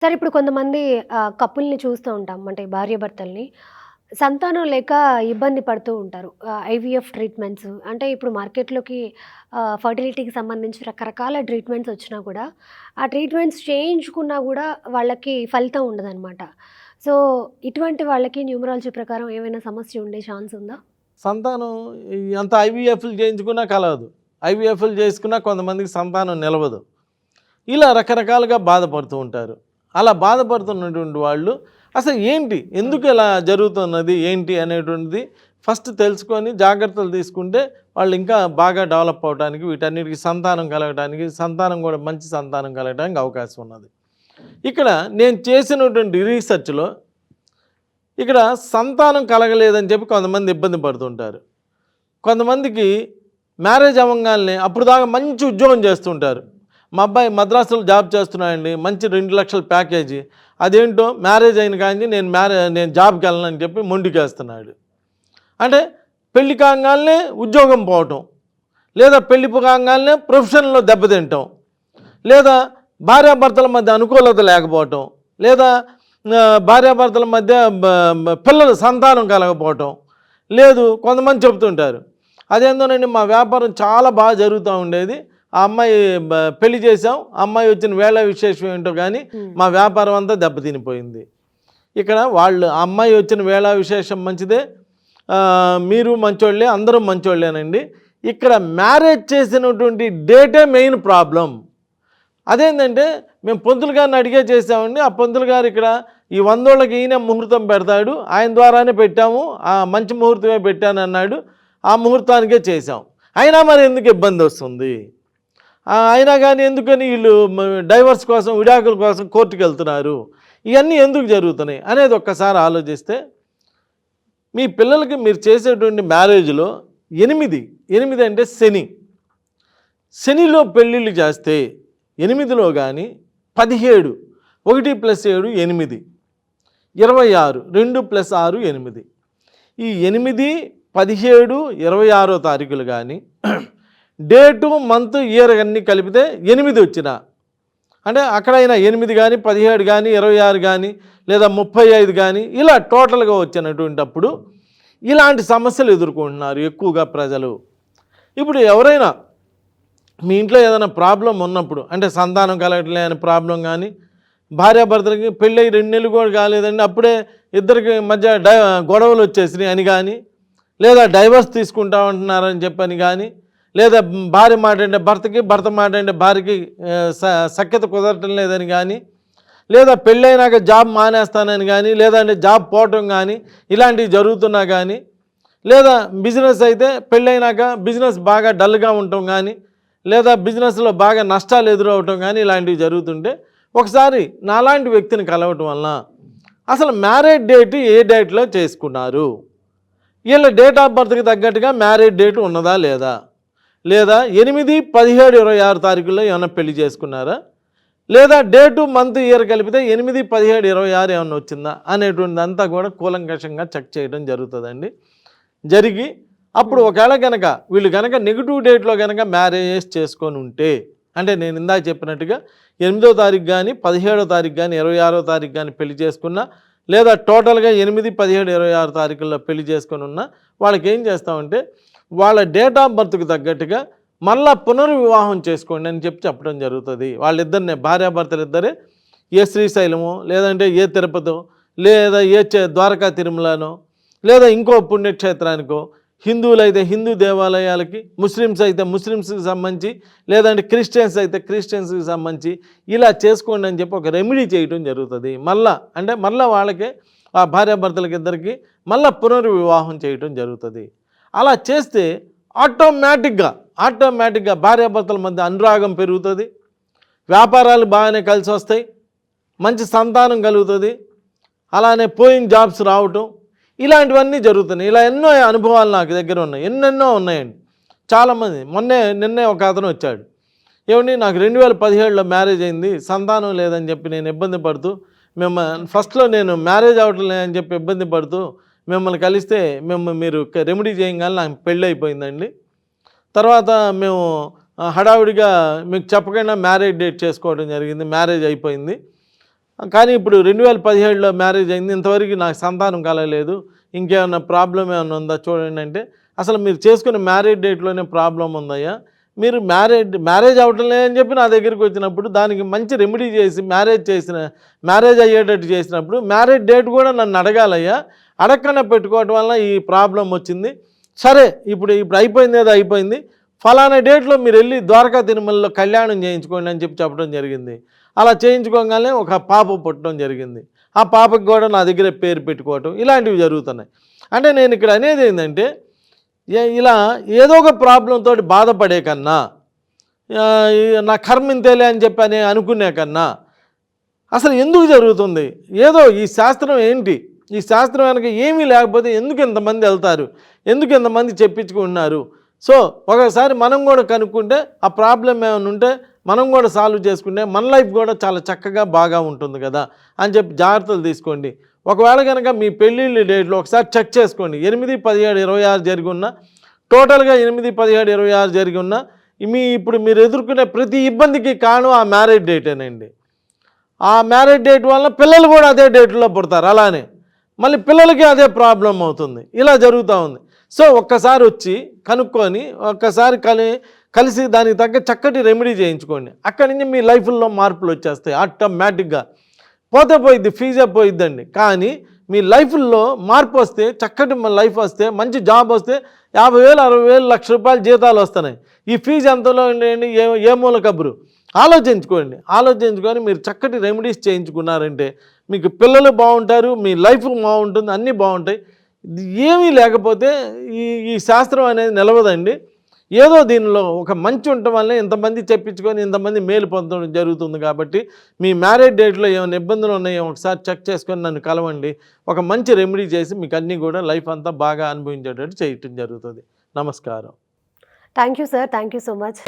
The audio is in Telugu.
సరే ఇప్పుడు కొంతమంది కపుల్‌ని చూస్తూ ఉంటాం. అంటే భార్యాభర్తల్ని. సంతానం లేక ఇబ్బంది పడుతూ ఉంటారు. ఐవీఎఫ్ ట్రీట్మెంట్స్ అంటే ఇప్పుడు మార్కెట్‌లోకి ఫర్టిలిటీకి సంబంధించి రకరకాల ట్రీట్మెంట్స్ వచ్చినా కూడా, ఆ ట్రీట్మెంట్స్ చేయించుకున్నా గూడా వాళ్ళకి ఫలితం ఉండదనమాట. సో, ఇటువంటి వాళ్ళకి న్యూమరాలజీ ప్రకారం ఏమైనా సమస్య ఉండే ఛాన్స్ ఉందా? సంతానం ఎంత ఐవీఎఫ్‌లు చేయించుకున్నా కలగదు. ఐవీఎఫ్‌లు చేసుకున్నా కొంతమందికి సంతానం నిలవదు. ఇలా రకరకాలుగా బాధపడుతూ ఉంటారు. అలా బాధపడుతున్నటువంటి వాళ్ళు అసలు ఏంటి? ఎందుకు ఇలా జరుగుతున్నది? ఏంటి? అనేటువంటిది ఫస్ట్ తెలుసుకొని జాగ్రత్తలు తీసుకుంటే వాళ్ళు ఇంకా బాగా డెవలప్ అవ్వడానికి, వీటన్నిటికి సంతానం కలగడానికి, సంతానం కూడా మంచి సంతానం కలగడానికి అవకాశం ఉన్నది. ఇక్కడ నేను చేసినటువంటి రీసెర్చ్‌లో ఇక్కడ సంతానం కలగలేదని చెప్పి కొంతమంది ఇబ్బంది పడుతుంటారు. కొంతమందికి మ్యారేజ్ అవ్వంగాల్నే అప్పుడు దాకా మంచి ఉద్యోగం చేస్తుంటారు. మా అబ్బాయి మద్రాసులో జాబ్ చేస్తున్నాడండి, మంచి 2,00,000 ప్యాకేజీ. అదేంటో మ్యారేజ్ అయిన కాంచి నేను జాబ్‌కి వెళ్ళనని చెప్పి మొండికేస్తున్నాడు. అంటే పెళ్లి కాంగాల్నే ఉద్యోగం పోవటం, లేదా పెళ్లి కాంగాల్నే ప్రొఫెషన్‌లో దెబ్బతింటం, లేదా భార్యాభర్తల మధ్య అనుకూలత లేకపోవటం, లేదా భార్యాభర్తల మధ్య పిల్లలు సంతానం కలగకపోవటం. లేదు కొంతమంది చెప్తుంటారు, అదేందోనండి మా వ్యాపారం చాలా బాగా జరుగుతూ ఉండేది, ఆ అమ్మాయి పెళ్లి చేసాం, ఆ అమ్మాయి వచ్చిన వేళ విశేషం ఏంటో కానీ మా వ్యాపారం అంతా దెబ్బతినిపోయింది. ఇక్కడ వాళ్ళు ఆ అమ్మాయి వచ్చిన వేళ విశేషం మంచిదే, మీరు మంచోళ్ళే, అందరూ మంచోళ్ళేనండి. ఇక్కడ మ్యారేజ్ చేసినటువంటి డేటే మెయిన్ ప్రాబ్లం. అదేంటంటే మేము పంతులు గారిని అడిగే చేసామండి, ఆ పంతులు గారు ఇక్కడ ఈ 100 ఈయన ముహూర్తం పెడతాడు, ఆయన ద్వారానే పెట్టాము, మంచి ముహూర్తమే పెట్టాను అన్నాడు, ఆ ముహూర్తానికే చేసాం. అయినా మరి ఎందుకు ఇబ్బంది వస్తుంది? అయినా కానీ ఎందుకని వీళ్ళు డైవర్స్ కోసం, విడాకుల కోసం కోర్టుకు వెళ్తున్నారు? ఇవన్నీ ఎందుకు జరుగుతున్నాయి అనేది ఒక్కసారి ఆలోచిస్తే, మీ పిల్లలకి మీరు చేసేటువంటి మ్యారేజ్లో 8 అంటే శనిలో పెళ్ళిళ్ళు చేస్తే 8లో కానీ 17, 1 + 7 8, 26, 2 + 6 8. ఈ 8, 17, 26 తారీఖులు కానీ డేటు, మంత్, ఇయర్ అన్నీ కలిపితే 8 వచ్చిన, అంటే అక్కడైనా 8 కానీ 17 కానీ 26 కానీ లేదా 35 కానీ ఇలా టోటల్గా వచ్చినటువంటిప్పుడు ఇలాంటి సమస్యలు ఎదుర్కొంటున్నారు ఎక్కువగా ప్రజలు. ఇప్పుడు ఎవరైనా మీ ఇంట్లో ఏదైనా ప్రాబ్లం ఉన్నప్పుడు, అంటే సంతానం కలగట్లే అని ప్రాబ్లం కానీ, భార్యాభర్తలకి పెళ్ళి 2 నెలలు కూడా కాలేదండి అప్పుడే ఇద్దరికి మధ్య గొడవలు వచ్చేసినాయి అని కానీ, లేదా డైవర్స్ తీసుకుంటా ఉంటున్నారని చెప్పని కానీ, లేదా భార్య మాట అంటే భర్తకి, భర్త మాట అంటే భార్యకి సఖ్యత కుదరటం లేదని కానీ, లేదా పెళ్ళైనాక జాబ్ మానేస్తానని కానీ, లేదంటే జాబ్ పోవటం కానీ ఇలాంటివి జరుగుతున్నా కానీ, లేదా బిజినెస్ అయితే పెళ్ళైనాక బిజినెస్ బాగా డల్గా ఉండటం కానీ, లేదా బిజినెస్లో బాగా నష్టాలు ఎదురవటం కానీ ఇలాంటివి జరుగుతుంటే, ఒకసారి నాలాంటి వ్యక్తిని కలవటం వలన అసలు మ్యారేజ్ డేట్ ఏ డేట్లో చేసుకున్నారు, వీళ్ళ డేట్ ఆఫ్ బర్త్కి తగ్గట్టుగా మ్యారేజ్ డేట్ ఉన్నదా లేదా, లేదా 8, 17, 26 తారీఖుల్లో ఏమైనా పెళ్లి చేసుకున్నారా, లేదా డేటు, మంత్, ఇయర్ కలిపితే 8, 17, 26 ఏమన్నా వచ్చిందా అనేటువంటిది అంతా కూడా కూలంకషంగా చెక్ చేయడం జరుగుతుందండి. జరిగి అప్పుడు ఒకవేళ కనుక వీళ్ళు కనుక నెగిటివ్ డేట్లో కనుక మ్యారేజెస్ చేసుకొని ఉంటే, అంటే నేను ఇందాక చెప్పినట్టుగా 8వ తారీఖు కానీ 17వ తారీఖు కానీ 26వ తారీఖు కానీ పెళ్లి చేసుకున్నా, లేదా టోటల్గా 8, 17, 26 తారీఖుల్లో పెళ్లి చేసుకొని ఉన్నా, వాళ్ళకి ఏం చేస్తామంటే వాళ్ళ డేట్ ఆఫ్ బర్త్కి తగ్గట్టుగా మళ్ళా పునర్వివాహం చేసుకోండి అని చెప్పడం జరుగుతుంది. వాళ్ళిద్దరినే, భార్యాభర్తలు ఇద్దరే ఏ శ్రీశైలమో, లేదంటే ఏ తిరుపతో, లేదా ఏ ద్వారకా తిరుమలనో, లేదా ఇంకో పుణ్యక్షేత్రానికో, హిందువులు అయితే హిందూ దేవాలయాలకి, ముస్లిమ్స్ అయితే ముస్లిమ్స్కి సంబంధించి, లేదంటే క్రిస్టియన్స్ అయితే క్రిస్టియన్స్కి సంబంధించి ఇలా చేసుకోండి అని చెప్పి ఒక రెమెడీ చేయడం జరుగుతుంది. మళ్ళీ వాళ్ళకే, ఆ భార్యాభర్తలకి ఇద్దరికి మళ్ళీ పునర్వివాహం చేయడం జరుగుతుంది. అలా చేస్తే ఆటోమేటిక్గా భార్యాభర్తల మధ్య అనురాగం పెరుగుతుంది, వ్యాపారాలు బాగానే కలిసి వస్తాయి, మంచి సంతానం కలుగుతుంది, అలానే పోయిన జాబ్స్ రావటం ఇలాంటివన్నీ జరుగుతున్నాయి. ఇలా ఎన్నో అనుభవాలు నాకు దగ్గర ఉన్నాయి, ఎన్నెన్నో ఉన్నాయండి. చాలామంది నిన్నే ఒక అతను వచ్చాడు, ఏమండి నాకు 2017లో మ్యారేజ్ అయింది, సంతానం లేదని చెప్పి నేను ఇబ్బంది పడుతూ, ఫస్ట్లో నేను మ్యారేజ్ అవ్వటం లేదని చెప్పి ఇబ్బంది పడుతూ మిమ్మల్ని కలిస్తే మీరు రెమెడీ చేయగానే నాకు పెళ్ళి అయిపోయిందండి. తర్వాత మేము హడావుడిగా మీకు చెప్పకుండా మ్యారేజ్ డేట్ చేసుకోవడం జరిగింది, మ్యారేజ్ అయిపోయింది. కానీ ఇప్పుడు 2017లో మ్యారేజ్ అయింది, ఇంతవరకు నాకు సంతానం కలగలేదు, ఇంకేమన్నా ప్రాబ్లం ఏమైనా ఉందా చూడండి అంటే, అసలు మీరు చేసుకునే మ్యారేజ్ డేట్లోనే ప్రాబ్లం ఉందయ్యా, మీరు మ్యారేజ్ అవ్వటం లేదని చెప్పి నా దగ్గరికి వచ్చినప్పుడు దానికి మంచి రెమెడీ చేసి మ్యారేజ్ అయ్యేటట్టు చేసినప్పుడు మ్యారేజ్ డేట్ కూడా నన్ను అడగాలయ్యా, అడగకుండా పెట్టుకోవటం వల్ల ఈ ప్రాబ్లం వచ్చింది. సరే ఇప్పుడు అయిపోయింది, ఏదో అయిపోయింది, ఫలానా డేట్లో మీరు వెళ్ళి ద్వారకా తిరుమలలో కళ్యాణం చేయించుకోండి అని చెప్పడం జరిగింది. అలా చేయించుకోగానే ఒక పాప పుట్టడం జరిగింది. ఆ పాపకి కూడా నా దగ్గర పేరు పెట్టుకోవటం ఇలాంటివి జరుగుతున్నాయి. అంటే నేను ఇక్కడ అనేది ఏంటంటే, ఇలా ఏదో ఒక ప్రాబ్లంతో బాధపడే కన్నా, నా కర్మ ఇంతేలే అని చెప్పి అనుకునే కన్నా, అసలు ఎందుకు జరుగుతుంది, ఏదో ఈ శాస్త్రం ఏంటి, ఈ శాస్త్రం వెనక ఏమీ లేకపోతే ఎందుకు ఇంతమంది వెళ్తారు, ఎందుకు ఇంతమంది చెప్పించుకుంటున్నారు. సో ఒకసారి మనం కూడా కనుక్కుంటే ఆ ప్రాబ్లం ఏమైనా ఉంటే మనం కూడా సాల్వ్ చేసుకుంటే మన లైఫ్ కూడా చాలా చక్కగా బాగా ఉంటుంది కదా అని చెప్పి జాగ్రత్తలు తీసుకోండి. ఒకవేళ కనుక మీ పెళ్ళిళ్ళ డేట్లో ఒకసారి చెక్ చేసుకోండి. 8, 17, 26 జరిగి ఉన్న, టోటల్గా 8, 17, 26 జరిగి ఉన్న ఇప్పుడు మీరు ఎదుర్కొనే ప్రతి ఇబ్బందికి కారణం ఆ మ్యారేజ్ డేటేనండి. ఆ మ్యారేజ్ డేట్ వల్ల పిల్లలు కూడా అదే డేట్లో పుడతారు, అలానే మళ్ళీ పిల్లలకి అదే ప్రాబ్లం అవుతుంది, ఇలా జరుగుతూ ఉంది. సో ఒక్కసారి వచ్చి కనుక్కొని ఒక్కసారి కలిసి దానికి తగ్గ చక్కటి రెమెడీ చేయించుకోండి. అక్కడి నుంచి మీ లైఫ్లో మార్పులు వచ్చేస్తాయి ఆటోమేటిక్గా. పోయిద్ది, ఫీజే పోయిద్దండి, కానీ మీ లైఫ్లో మార్పు వస్తే, చక్కటి లైఫ్ వస్తే, మంచి జాబ్ వస్తే 50,000, 60,000, ₹1,00,000 జీతాలు వస్తున్నాయి. ఈ ఫీజు ఎంతలో ఉండేయండి, ఏ మూల కబురు ఆలోచించుకొని మీరు చక్కటి రెమెడీస్ చేయించుకున్నారంటే మీకు పిల్లలు బాగుంటారు, మీ లైఫ్ బాగుంటుంది, అన్నీ బాగుంటాయి. ఏమీ లేకపోతే ఈ శాస్త్రం అనేది నిలవదండి. ఏదో దీనిలో ఒక మంచి ఉండటం వల్ల ఇంతమంది చెప్పించుకొని ఇంతమంది మేలు పొందడం జరుగుతుంది. కాబట్టి మీ మ్యారేజ్ డేట్లో ఏమైనా ఇబ్బందులు ఉన్నాయో ఒకసారి చెక్ చేసుకొని నన్ను కలవండి. ఒక మంచి రెమెడీ చేసి మీకు అన్నీ కూడా లైఫ్ అంతా బాగా అనుభవించేటట్టు చేయటం జరుగుతుంది. నమస్కారం. Thank you sir, thank you so much.